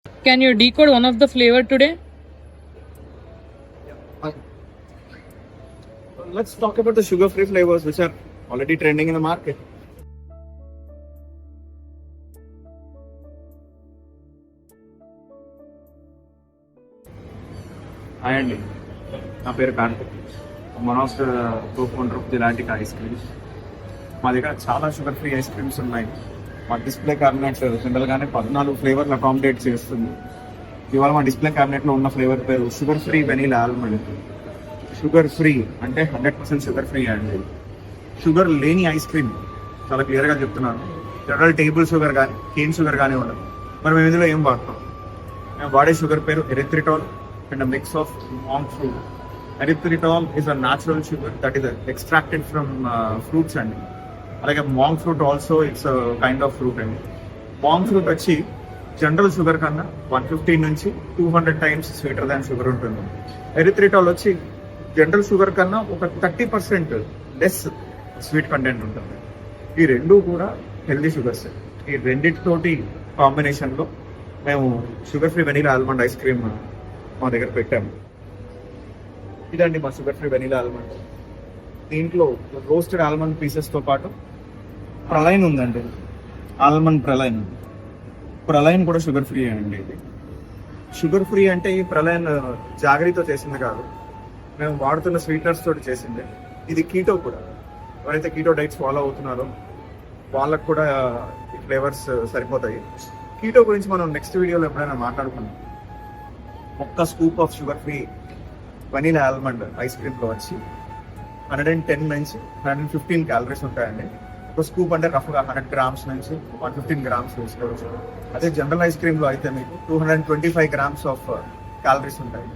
Can you decode one of the flavor today? Let's talk about the sugar-free flavors which are already trending in the market. Hi అండి, నా పేరు Karthik. One of the co founder of జిలాటిక్ ice creams. మా దగ్గర చాలా sugar free ice creams ఉన్నాయి. మా display cabinet జనరల్గానే 14 ఫ్లేవర్లు అకామిడేట్ చేస్తుంది. ఇవాళ మా డిస్ప్లే క్యాబినెట్లో ఉన్న ఫ్లేవర్ పేరు sugar free vanilla almond. Sugar free అంటే 100% షుగర్ ఫ్రీ అండి. షుగర్ లేని ఐస్ క్రీమ్, చాలా క్లియర్గా చెప్తున్నాను. జనరల్ టేబుల్ షుగర్ కానీ కేన్ షుగర్ కానీ ఉండదు. మరి మేము ఇందులో ఏం వాడతాం? మేము వాడే షుగర్ పేరు erythritol and a mix of monk fruit. Erythritol is a natural sugar that is extracted from fruits and like a monk fruit also it's a kind of fruit and monk fruit వచ్చి general sugar కన్నా 150 నుంచి 200 times sweeter దాన్ sugar ఉంటుంది. Erythritol వచ్చి general sugar కన్నా ఒక 30% less sweet content ఉంటుంది. ఈ రెండు కూడా హెల్దీ షుగర్స్. ఈ రెండింటితోటి కాంబినేషన్లో మేము sugar free vanilla almond ice cream మా దగ్గర పెట్టాము. ఇదండి మా షుగర్ ఫ్రీ వెనీలా ఆల్మండ్. దీంట్లో రోస్టెడ్ ఆల్మండ్ పీసెస్తో పాటు ప్రలైన్ ఉందండి, ఆల్మండ్ ప్రలైన్. ప్రలైన్ కూడా షుగర్ ఫ్రీ అండి. ఇది షుగర్ ఫ్రీ అంటే ఈ ప్రలైన్ జాగరీతో చేసింది కాదు, మేము వాడుతున్న స్వీట్నర్స్ తోటి చేసింది. ఇది కీటో కూడా. ఎవరైతే కీటో డైట్స్ ఫాలో అవుతున్నారో వాళ్ళకు కూడా ఈ ఫ్లేవర్స్ సరిపోతాయి. కీటో గురించి మనం నెక్స్ట్ వీడియోలో ఎప్పుడైనా మాట్లాడుకున్నాం. ఒక్క scoop of sugar free vanilla almond ice క్రీమ్లో వచ్చి 110 నుంచి 115 క్యాలరీస్ ఉంటాయండి. ఒక స్కూప్ అంటే రఫ్గా 100 గ్రామ్స్ నుంచి 115 గ్రామ్స్ వేసుకోవచ్చు. అదే జనరల్ ఐస్ క్రీమ్లో అయితే మీకు 225 గ్రామ్స్ ఆఫ్ క్యాలరీస్ ఉంటాయి.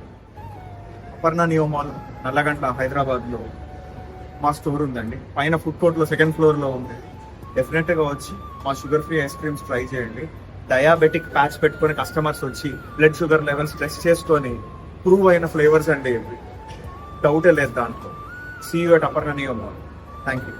అపర్ణ నియో మాల్ నల్లగంట హైదరాబాద్లో మా స్టోర్ ఉందండి. పైన ఫుడ్ కోర్ట్లో 2nd ఫ్లోర్లో ఉంది. డెఫినెట్గా వచ్చి మా sugar free ice creams try చేయండి. డయాబెటిక్ ప్యాచ్ పెట్టుకుని కస్టమర్స్ వచ్చి బ్లడ్ షుగర్ లెవెల్స్ టెస్ట్ చేసుకొని ప్రూవ్ అయిన ఫ్లేవర్స్ అండి. డౌటే లేదు దాంట్లో. See you at Aparna Neo Mall. Thank you.